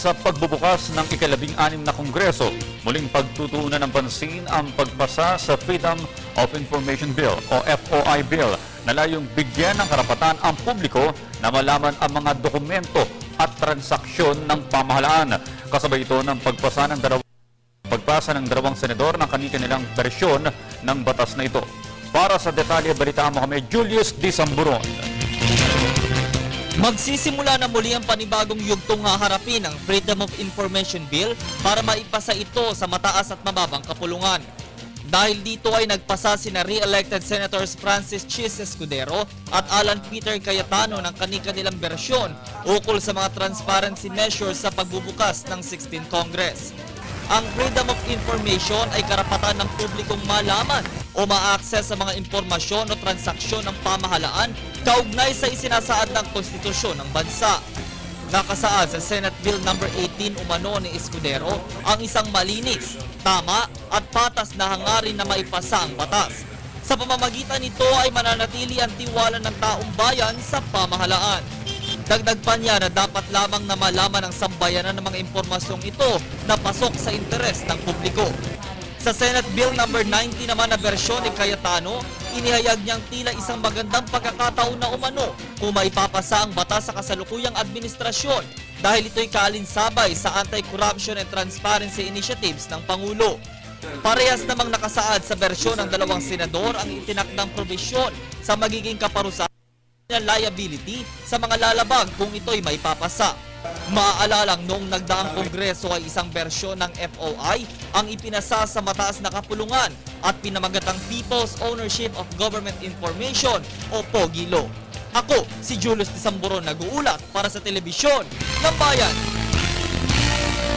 sa pagbubukas ng ika-16 na Kongreso, muling pagtutuunan ng pansin ang pagpasa sa Freedom of Information Bill o FOI Bill na layong bigyan ng karapatan ang publiko na malaman ang mga dokumento at transaksyon ng pamahalaan. Kasabay ito ng pagpasa ng dalawang senador ng kanilang bersyon ng batas na ito. Para sa detalye, balitaan mo kami, Julius D. Samburon. Magsisimula na muli ang panibagong yugtong haharapin ang Freedom of Information Bill para maipasa ito sa mataas at mababang kapulungan. Dahil dito ay nagpasa sina re-elected Senators Francis Chis Escudero at Alan Peter Cayetano ng kanilang bersyon ukol sa mga transparency measures sa pagbubukas ng 16th Congress. Ang Freedom of Information ay karapatan ng publikong malaman o ma-access sa mga impormasyon o transaksyon ng pamahalaan kaugnay sa isinasaad ng konstitusyon ng bansa. Nakasaad sa Senate Bill No. 18 umano ni Escudero ang isang malinis, tama at patas na hangarin na maipasa ang batas. Sa pamamagitan nito ay mananatili ang tiwala ng taong bayan sa pamahalaan. Dagdag pa niya na dapat lamang na malaman ng sambayanan ng mga impormasyong ito na pasok sa interes ng publiko. Sa Senate Bill No. 90 naman na bersyon ni Cayetano, inihayag niyang tila isang magandang pagkakataon na umano kung maipapasa ang batas sa kasalukuyang administrasyon dahil ito'y kaalinsabay sa Anti-Corruption and Transparency Initiatives ng Pangulo. Parehas namang nakasaad sa bersyon ng dalawang senador ang itinakdang probisyon sa magiging kaparusahan ng liability sa mga lalabag kung ito'y maipapasa. Maaalalang noong nagdaang kongreso ay isang bersyon ng FOI ang ipinasa sa mataas na kapulungan at pinamagatang People's Ownership of Government Information o POGILO. Ako, si Julius D. Samburon, nag-uulat para sa Telebisyon ng Bayan.